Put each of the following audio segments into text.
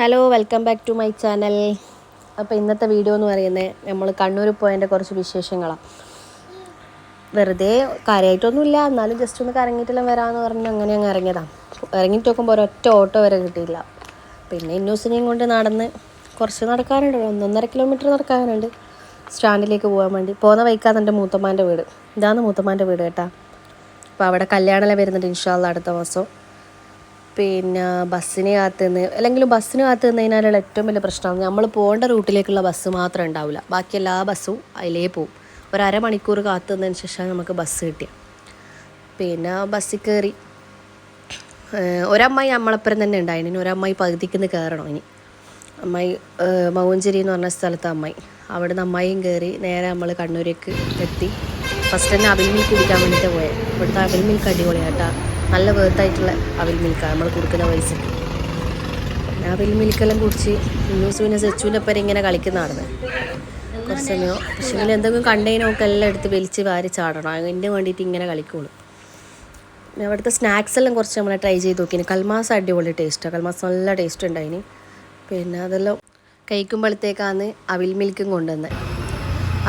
Hello welcome back to my channel. അപ്പോൾ ഇന്നത്തെ video എന്ന് പറയുന്നത് നമ്മൾ കണ്ണൂർ പോയതിൻ്റെ കുറച്ച് വിശേഷങ്ങളാണ്. വെറുതെ കാര്യമായിട്ടൊന്നുമില്ല, എന്നാലും ജസ്റ്റ് ഒന്ന് കറങ്ങിയിട്ടെല്ലാം വരാമെന്ന് പറഞ്ഞ് അങ്ങനെ അങ്ങ് ഇറങ്ങിയതാണ്. ഇറങ്ങിയിട്ട് നോക്കുമ്പോൾ ഒരൊറ്റ ഓട്ടോ വരെ കിട്ടിയില്ല. പിന്നെ ഇന്നൂസിനെയും കൊണ്ട് നടന്ന് കുറച്ച് നടക്കാനുണ്ട്, 1.5 കിലോമീറ്റർ നടക്കാനുണ്ട് സ്റ്റാൻഡിലേക്ക് പോകാൻ വേണ്ടി. പോകുന്ന വഴിക്കാണ് എൻ്റെ മൂത്തമ്മാൻ്റെ വീട്. ഇതാണ് മൂത്തമ്മാൻ്റെ വീട് കേട്ടോ. അപ്പോൾ അവിടെ കല്യാണമെല്ലാം വരുന്നുണ്ട് ഇൻഷാ അല്ലാഹ് അടുത്ത മാസം. പിന്നെ ബസ്സിന് കാത്ത് നിന്ന്, അല്ലെങ്കിലും ബസ്സിന് കാത്ത് നിന്നതിനാലുള്ള ഏറ്റവും വലിയ പ്രശ്നമാണ് നമ്മൾ പോകേണ്ട റൂട്ടിലേക്കുള്ള ബസ് മാത്രമേ ഉണ്ടാവില്ല, ബാക്കി എല്ലാ ബസ്സും അതിലേ പോവും. ഒരു അരമണിക്കൂർ കാത്ത് നിന്നതിന് ശേഷമാണ് നമുക്ക് ബസ് കിട്ടിയത്. പിന്നെ ബസ്സിൽ കയറി ഒരമ്മായി നമ്മളപ്പുറം തന്നെ ഉണ്ടായിരുന്നു. ഇനി ഒരമ്മായി പകുതിക്ക് നിന്ന് കയറണം. ഇനി അമ്മായി മൗഞ്ചേരി എന്ന് പറഞ്ഞ സ്ഥലത്ത് അമ്മായി, അവിടെ നിന്ന് അമ്മായിയും കയറി നേരെ നമ്മൾ കണ്ണൂരേക്ക് എത്തി. ഫസ്റ്റ് തന്നെ അവിൽ മിൽക്ക് കുടിക്കാൻ വേണ്ടിയിട്ട് പോയത്. ഇവിടുത്തെ അവിൽ മിൽക്ക് അടിപൊളിയാട്ടാ, നല്ല വേർത്തായിട്ടുള്ള അവിൽ മിൽക്കാണ് നമ്മൾ കൊടുക്കുന്ന പൈസക്ക്. പിന്നെ അവിൽ മിൽക്കെല്ലാം കുടിച്ച് ന്യൂസ് പിന്നെ സെച്ചുവിൻ്റെ ഒപ്പം ഇങ്ങനെ കളിക്കുന്നതാണ് കുറച്ച് സമയം. പക്ഷേ ഇങ്ങനെ എന്തെങ്കിലും കണ്ടെയ്നൊക്കെ എല്ലാം എടുത്ത് വലിച്ച് വാരി ചാടണം, അതിന് വേണ്ടിയിട്ട് ഇങ്ങനെ കളിക്കുള്ളൂ. പിന്നെ അവിടുത്തെ സ്നാക്സ് എല്ലാം കുറച്ച് നമ്മൾ ട്രൈ ചെയ്ത് നോക്കി. കൽമാസ് അടിപൊളി ടേസ്റ്റാണ്, കൽമാസ് നല്ല ടേസ്റ്റ് ഉണ്ടായിന്. പിന്നെ അതെല്ലാം കഴിക്കുമ്പോഴത്തേക്കാണ് അവിൽ മിൽക്കും കൊണ്ടുവന്നത്.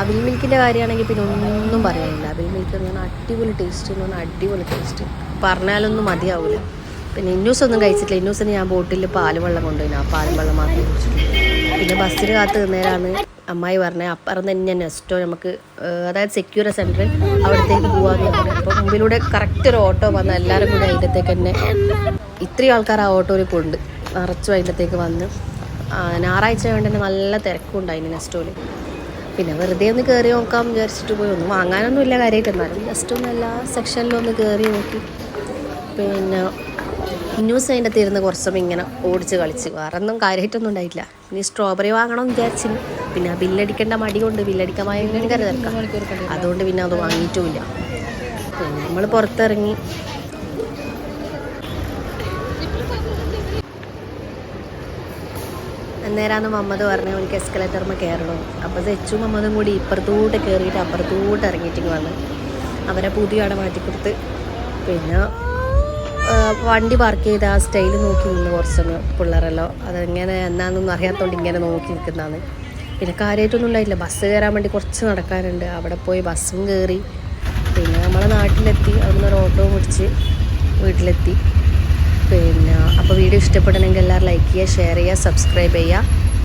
അവിൽ മിൽക്കിൻ്റെ കാര്യമാണെങ്കിൽ പിന്നെ ഒന്നും പറയാനില്ല. അവിൽ മിൽക്ക് എന്ന് പറഞ്ഞാൽ അടിപൊളി ടേസ്റ്റ് എന്ന് പറഞ്ഞാൽ അടിപൊളി ടേസ്റ്റ്, പറഞ്ഞാലൊന്നും മതിയാവില്ല. പിന്നെ ഇന്നൂസൊന്നും കഴിച്ചിട്ടില്ല. ഇന്നൂസിന് ഞാൻ ബോട്ടിൽ പാലും വെള്ളം കൊണ്ടുപോയി, ആ പാലും വെള്ളം മാത്രമേ കുടിച്ചിട്ടുള്ളൂ. പിന്നെ ബസ്സിന് കാത്ത് നിന്നേരാണ് അമ്മായി പറഞ്ഞത് അപ്പുറം തന്നെ നെസ്റ്റോ നമുക്ക്, അതായത് സെക്യൂർ സെൻറ്റർ, അവിടത്തേക്ക് പോകാമെന്ന് പറഞ്ഞത്. അപ്പോൾ മുമ്പിലൂടെ കറക്റ്റ് ഒരു ഓട്ടോ വന്ന് എല്ലാവരും കൂടി അതിൻ്റെത്തേക്ക് തന്നെ, ഇത്രയും ആൾക്കാർ ആ ഓട്ടോയിൽ പോയിട്ടുണ്ട്, നിറച്ചും അതിൻ്റെത്തേക്ക് വന്ന്. ഞായറാഴ്ച കൊണ്ട് തന്നെ നല്ല തിരക്കുണ്ടായിന് നെസ്റ്റോയിൽ. പിന്നെ വെറുതെ ഒന്ന് കയറി നോക്കാം വിചാരിച്ചിട്ട് പോയി. ഒന്നും വാങ്ങാനൊന്നും ഇല്ല കാര്യമായിട്ട്, എന്നാലും ജസ്റ്റ് ഒന്ന് എല്ലാ സെക്ഷനിലും ഒന്ന് കയറി നോക്കി. പിന്നെ ന്യൂസ് അതിൻ്റെ തീരുന്ന കുറച്ചും ഇങ്ങനെ ഓടിച്ച് കളിച്ച്, വേറെ ഒന്നും കാര്യമായിട്ടൊന്നും ഉണ്ടായിട്ടില്ല. ഇനി സ്ട്രോബെറി വാങ്ങണമെന്ന് വിചാരിച്ചിന്, പിന്നെ ആ ബില്ലടിക്കേണ്ട മടി കൊണ്ട്, ബില്ലടിക്കാൻ ഭയങ്കര തിരക്കാം, അതുകൊണ്ട് പിന്നെ അത് വാങ്ങിയിട്ടുമില്ല. പിന്നെ നമ്മൾ പുറത്തിറങ്ങി. അന്നേരമാണ് മമ്മദ് പറഞ്ഞത് എനിക്ക് എസ്കലേറ്ററിൽ കയറണം. അപ്പോൾ സെച്ചും മമ്മതും കൂടി ഇപ്പുറത്തോട്ട് കയറിയിട്ട് അപ്പുറത്തോട്ട് ഇറങ്ങിയിട്ട് വന്ന് അവരെ പുതിയ അവിടെ മാറ്റിക്കൊടുത്ത്. പിന്നെ വണ്ടി പാർക്ക് ചെയ്ത് ആ സ്റ്റൈൽ നോക്കി നിന്ന് കുറച്ചൊന്ന് പിള്ളേരല്ലോ, അതെങ്ങനെ എന്നാന്നൊന്നും അറിയാത്തതുകൊണ്ട് ഇങ്ങനെ നോക്കി നിൽക്കുന്നതാണ്. പിന്നെ കാര്യമായിട്ടൊന്നും ഉണ്ടായില്ല. ബസ് കയറാൻ വേണ്ടി കുറച്ച് നടക്കാനുണ്ട്, അവിടെ പോയി ബസ്സും കയറി. പിന്നെ നമ്മളെ നാട്ടിലെത്തി, അവിടുന്ന് ഒരു ഓട്ടോ പിടിച്ച് വീട്ടിലെത്തി. പിന്നെ അപ്പോൾ വീഡിയോ ഇഷ്ടപ്പെടണമെങ്കിൽ എല്ലാവരും ലൈക്ക് ചെയ്യുക, ഷെയർ ചെയ്യുക, സബ്സ്ക്രൈബ് ചെയ്യുക.